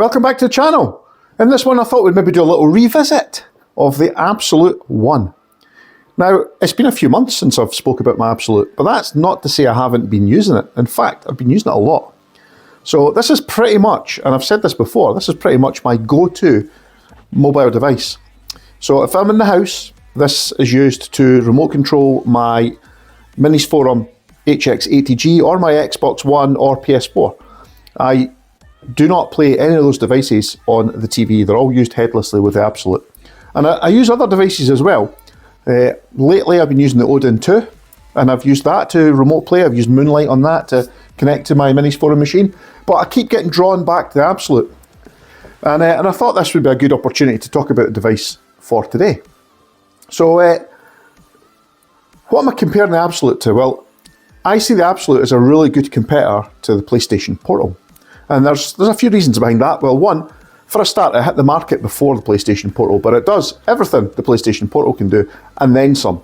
Welcome back to the channel. In this one I thought we'd maybe do a little revisit of the Abxylute One. Now, it's been a few months since I've spoke about my Abxylute, but that's not to say I haven't been using it. In fact, I've been using it a lot. So this is pretty much, and I've said this before, this is pretty much my go-to mobile device. So if I'm in the house, this is used to remote control my Minis Forum HX80G or my Xbox One or PS4. I do not play any of those devices on the TV. They're all used headlessly with the Abxylute. And I use other devices as well. Lately I've been using the Odin 2, and I've used that to remote play. I've used Moonlight on that to connect to my Minis Forum machine. But I keep getting drawn back to the Abxylute. And I thought this would be a good opportunity to talk about the device for today. So what am I comparing the Abxylute to? Well, I see the Abxylute as a really good competitor to the PlayStation Portal. And there's a few reasons behind that. Well, one, for a start, it hit the market before the PlayStation Portal, but it does everything the PlayStation Portal can do, and then some.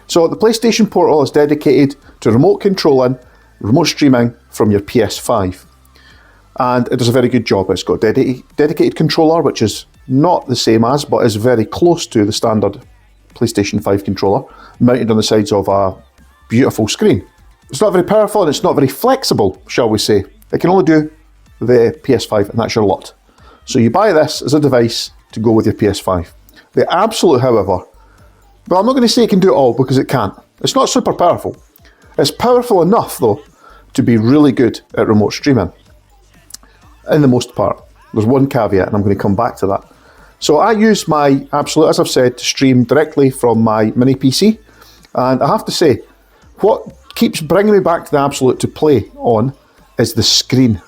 So the PlayStation Portal is dedicated to remote controlling, remote streaming from your PS5. And it does a very good job. It's got a dedicated controller, which is not the same as, but is very close to the standard PlayStation 5 controller, mounted on the sides of a beautiful screen. It's not very powerful and it's not very flexible, shall we say. It can only do the PS5, and that's your lot. So you buy this as a device to go with your PS5. The Abxylute, however, well, I'm not going to say it can do it all, because it can't. It's not super powerful. It's powerful enough, though, to be really good at remote streaming. In the most part. There's one caveat, and I'm going to come back to that. So I use my Abxylute, as I've said, to stream directly from my mini PC. And I have to say, what keeps bringing me back to the Abxylute to play on is the screen.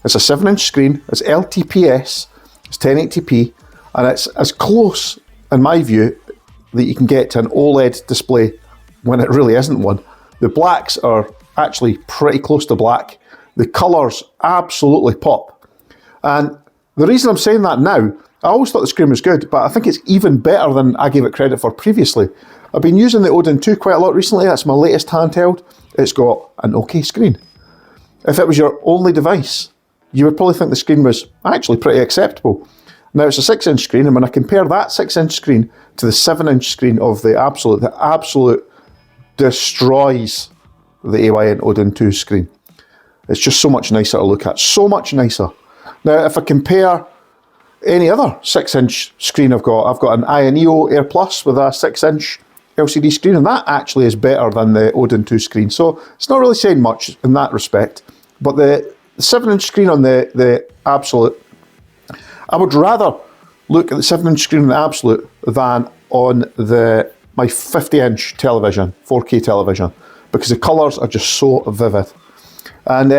It's a 7-inch screen, it's LTPS, it's 1080p, and it's as close, in my view, that you can get to an OLED display when it really isn't one. The blacks are actually pretty close to black. The colours absolutely pop. And the reason I'm saying that now, I always thought the screen was good, but I think it's even better than I gave it credit for previously. I've been using the Odin 2 quite a lot recently. That's my latest handheld. It's got an okay screen. If it was your only device, you would probably think the screen was actually pretty acceptable. Now it's a 6-inch screen, and when I compare that 6-inch screen to the 7-inch screen of the Abxylute destroys the AYN Odin 2 screen. It's just so much nicer to look at, so much nicer. Now if I compare any other 6-inch screen I've got an Ioneo Air Plus with a 6-inch LCD screen, and that actually is better than the Odin 2 screen. So it's not really saying much in that respect, but the 7-inch screen on the Abxylute, I would rather look at the 7-inch screen on the Abxylute than on my 50-inch television, 4K television, because the colours are just so vivid. And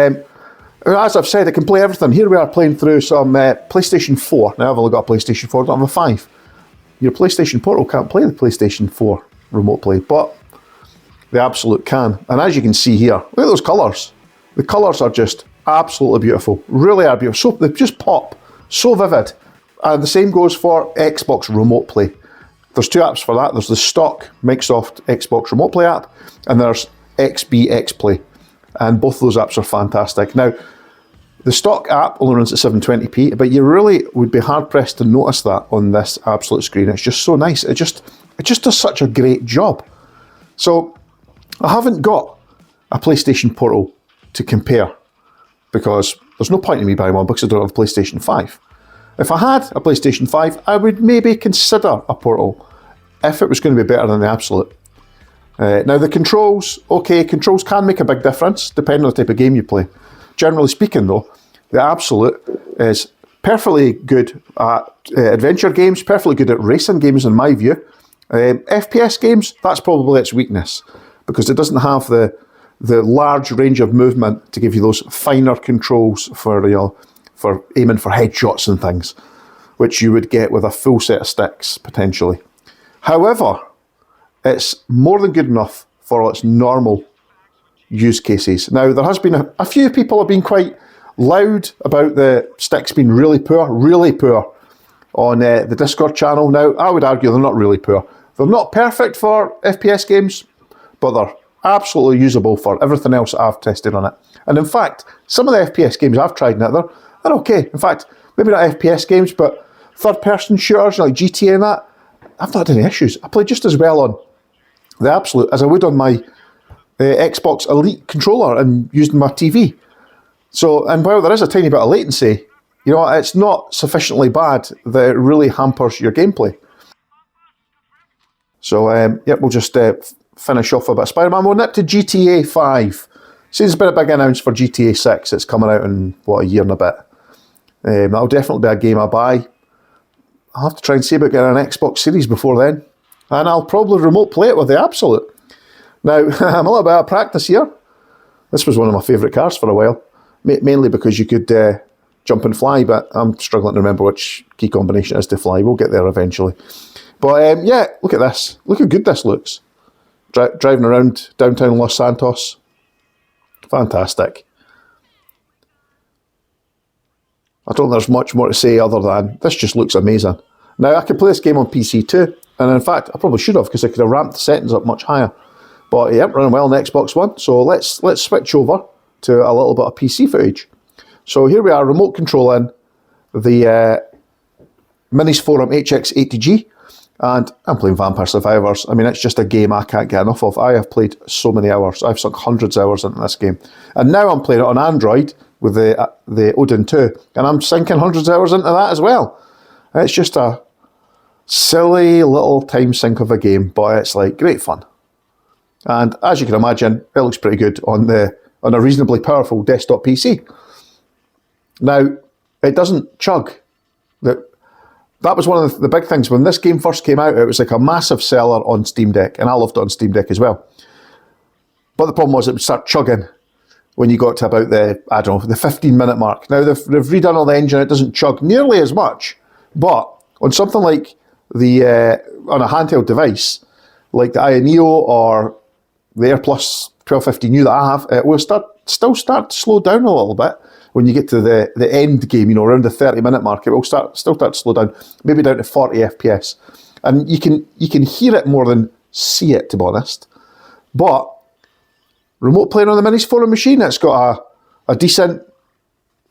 as I've said, it can play everything. Here we are playing through some PlayStation 4. Now I've only got a PlayStation 4, I don't have a 5. Your PlayStation Portal can't play the PlayStation 4 remote play, but the Abxylute can. And as you can see here, look at those colours. The colours are just absolutely beautiful, really are beautiful. So they just pop, so vivid. And the same goes for Xbox Remote Play. There's two apps for that. There's the stock Microsoft Xbox Remote Play app, and there's XBX Play. And both of those apps are fantastic. Now, the stock app only runs at 720p, but you really would be hard pressed to notice that on this Abxylute screen. It's just so nice. It just does such a great job. So I haven't got a PlayStation Portal to compare, because there's no point in me buying one because I don't have a PlayStation 5. If I had a PlayStation 5, I would maybe consider a Portal if it was going to be better than the Abxylute. Now the controls, okay, controls can make a big difference depending on the type of game you play. Generally speaking though, the Abxylute is perfectly good at adventure games, perfectly good at racing games in my view. FPS games, that's probably its weakness, because it doesn't have the large range of movement to give you those finer controls for aiming for headshots and things, which you would get with a full set of sticks potentially. However, it's more than good enough for its normal use cases. Now, there has been a few people have been quite loud about the sticks being really poor on the Discord channel. Now, I would argue they're not really poor. They're not perfect for FPS games, but they're absolutely usable for everything else I've tested on it. And in fact, some of the FPS games I've tried now, they're okay. In fact, maybe not FPS games, but third-person shooters like GTA and that, I've not had any issues. I play just as well on the Abxylute as I would on my Xbox Elite controller and using my TV. So, and while there is a tiny bit of latency, you know, it's not sufficiently bad that it really hampers your gameplay. So, yep, we'll just finish off a bit of Spider-Man. We'll nip to GTA 5. Seems a bit of a big announcement for GTA 6. It's coming out in, what, a year and a bit. That'll definitely be a game I buy. I'll have to try and see about getting an Xbox Series before then. And I'll probably remote play it with the Abxylute. Now, I'm a little bit out of practice here. This was one of my favourite cars for a while. Mainly because you could jump and fly, but I'm struggling to remember which key combination is to fly. We'll get there eventually. But yeah, look at this. Look how good this looks. Driving around downtown Los Santos. Fantastic. I don't think there's much more to say other than this just looks amazing. Now, I could play this game on PC too, and in fact, I probably should have because I could have ramped the settings up much higher. But yeah, running well on the Xbox One, so let's switch over to a little bit of PC footage. So here we are, remote controlling the Minis Forum HX80G, and I'm playing Vampire Survivors. I mean, it's just a game I can't get enough of. I have played so many hours. I've sunk hundreds of hours into this game. And now I'm playing it on Android with the Odin 2, and I'm sinking hundreds of hours into that as well. It's just a silly little time sink of a game, but it's like great fun. And as you can imagine, it looks pretty good on a reasonably powerful desktop PC. Now, it doesn't chug. That was one of the big things. When this game first came out, it was like a massive seller on Steam Deck, and I loved it on Steam Deck as well. But the problem was it would start chugging when you got to about the 15-minute mark. Now, they've redone all the engine. It doesn't chug nearly as much, but on something like on a handheld device, like the Neo or the AirPlus 1250 that I have, it will still start to slow down a little bit when you get to the end game, you know, around the 30-minute mark. It will still start to slow down, maybe down to 40 FPS. And you can hear it more than see it, to be honest. But remote playing on the Minis Forum machine, it's got a decent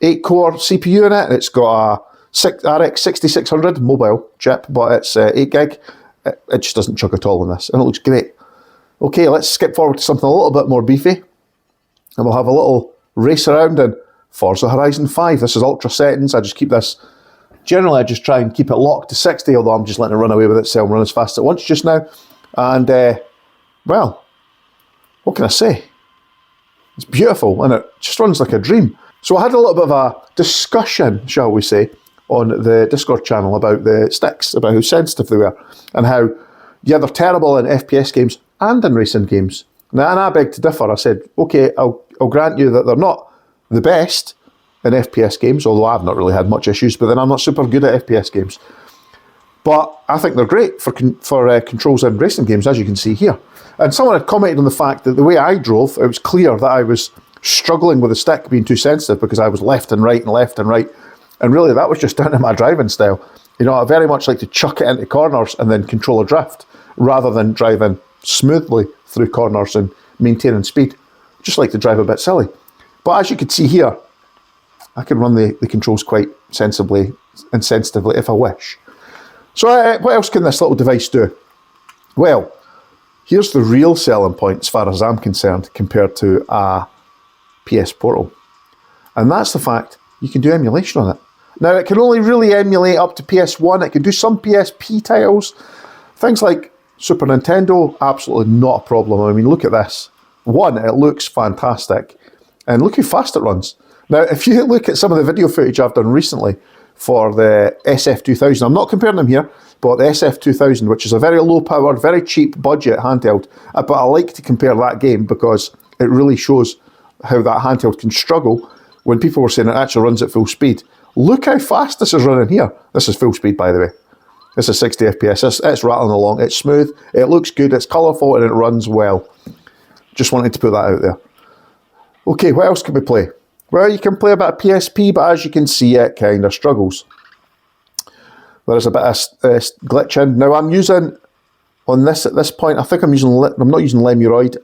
8-core CPU in it. It's got a RX 6600 mobile chip, but it's 8 gig. It just doesn't chug at all in this, and it looks great. Okay, let's skip forward to something a little bit more beefy, and we'll have a little race around in Forza Horizon 5. This is ultra settings. I just keep this, generally I just try and keep it locked to 60, although I'm just letting it run away with itself and run as fast as it wants just now. And, well, what can I say? It's beautiful, and it just runs like a dream. So I had a little bit of a discussion, shall we say, on the Discord channel about the sticks, about how sensitive they were, and how, yeah, they're terrible in FPS games and in racing games. Now, and I beg to differ. I said, okay, I'll grant you that they're not the best in FPS games, although I've not really had much issues, but then I'm not super good at FPS games. But I think they're great for controls in racing games, as you can see here. And someone had commented on the fact that the way I drove, it was clear that I was struggling with the stick being too sensitive because I was left and right and left and right. And really, that was just down to my driving style. You know, I very much like to chuck it into corners and then control a drift, rather than driving smoothly through corners and maintaining speed. Just like to drive a bit silly. But as you can see here, I can run the controls quite sensibly and sensitively if I wish. So what else can this little device do? Well, here's the real selling point as far as I'm concerned compared to a PS Portal. And that's the fact you can do emulation on it. Now, it can only really emulate up to PS1. It can do some PSP titles. Things like Super Nintendo, absolutely not a problem. I mean, look at this. One, it looks fantastic. And look how fast it runs. Now, if you look at some of the video footage I've done recently for the SF2000, I'm not comparing them here, but the SF2000, which is a very low-powered, very cheap budget handheld, but I like to compare that game because it really shows how that handheld can struggle when people were saying it actually runs at full speed. Look how fast this is running here. This is full speed, by the way. This is 60 FPS. It's rattling along. It's smooth. It looks good. It's colourful, and it runs well. Just wanted to put that out there. Okay, what else can we play? Well, you can play a bit of PSP, but as you can see, it kind of struggles. There is a bit of glitching. Now, I'm using, on this at this point, I think I'm not using Lemuroid.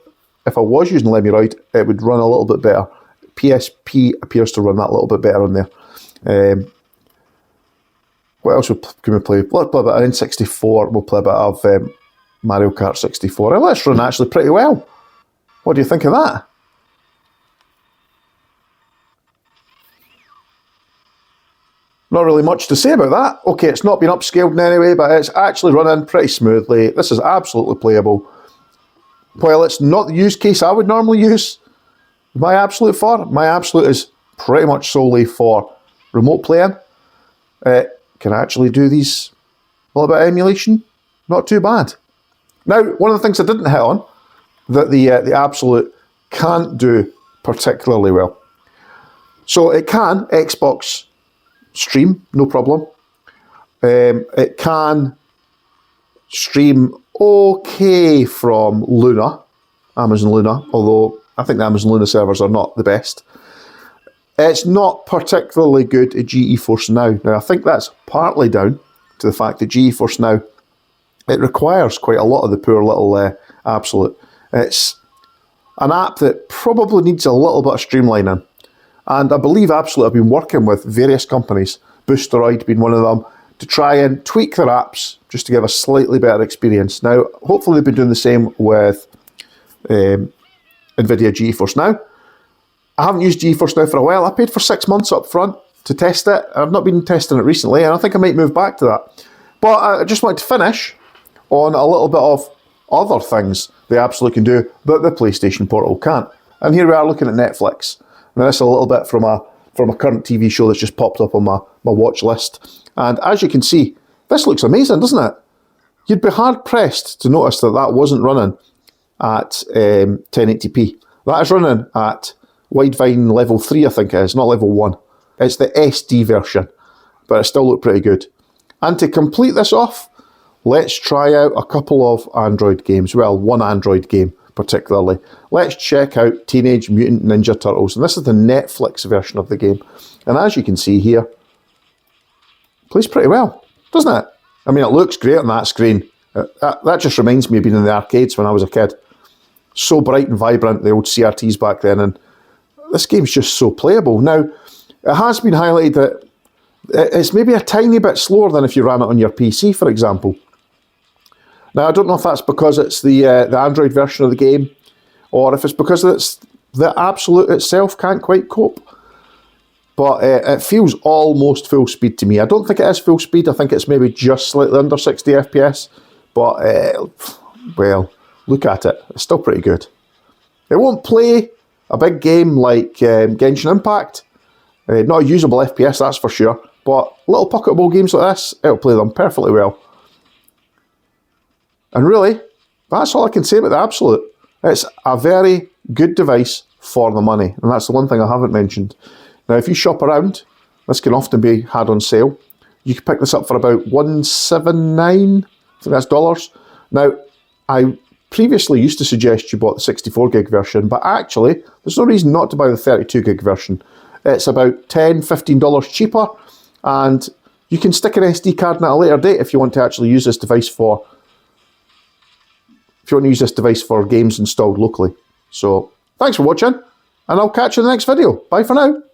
If I was using Lemuroid, it would run a little bit better. PSP appears to run that a little bit better on there. What else can we play? Let's play a bit of N64. We'll play a bit of Mario Kart 64. And let's run actually pretty well. What do you think of that? Not really much to say about that. Okay, it's not been upscaled in any way, but it's actually running pretty smoothly. This is absolutely playable. While it's not the use case I would normally use my Abxylute for, my Abxylute is pretty much solely for remote playing. Can actually do these a little bit of emulation. Not too bad. Now, one of the things I didn't hit on that the Abxylute can't do particularly well. So it can Xbox stream, no problem. It can stream okay from Luna, Amazon Luna, although I think the Amazon Luna servers are not the best. It's not particularly good at GeForce Now. Now, I think that's partly down to the fact that GeForce Now, it requires quite a lot of the poor little Abxylute. It's an app that probably needs a little bit of streamlining. And I believe Abxylute have been working with various companies, Boosteroid being one of them, to try and tweak their apps just to give a slightly better experience. Now, hopefully they've been doing the same with NVIDIA GeForce Now. I haven't used GeForce Now for a while. I paid for 6 months up front to test it. I've not been testing it recently, and I think I might move back to that. But I just wanted to finish on a little bit of other things the Abxylute can do that the PlayStation Portal can't. And here we are looking at Netflix. Now, this is a little bit from a current TV show that's just popped up on my watch list. And as you can see, this looks amazing, doesn't it? You'd be hard-pressed to notice that that wasn't running at 1080p. That is running at Widevine level 3, I think it is, not level 1. It's the SD version, but it still looked pretty good. And to complete this off, let's try out a couple of Android games. Well, one Android game particularly. Let's check out Teenage Mutant Ninja Turtles. And this is the Netflix version of the game. And as you can see here, it plays pretty well, doesn't it? I mean, it looks great on that screen. That just reminds me of being in the arcades when I was a kid. So bright and vibrant, the old CRTs back then. And this game's just so playable. Now, it has been highlighted that it's maybe a tiny bit slower than if you ran it on your PC, for example. Now, I don't know if that's because it's the Android version of the game, or if it's because it's the Abxylute itself can't quite cope. But it feels almost full speed to me. I don't think it is full speed. I think it's maybe just slightly under 60 FPS. But, well, look at it. It's still pretty good. It won't play a big game like Genshin Impact. Not a usable FPS, that's for sure. But little pocketable games like this, it'll play them perfectly well. And really, that's all I can say about the Abxylute. It's a very good device for the money. And that's the one thing I haven't mentioned. Now, if you shop around, this can often be had on sale. You can pick this up for about $179, I think that's dollars. Now, I previously used to suggest you bought the 64 gig version, but actually, there's no reason not to buy the 32 gig version. It's about $10, $15 cheaper, and you can stick an SD card in at a later date if you want to actually use this device for games installed locally. So, thanks for watching, and I'll catch you in the next video. Bye for now.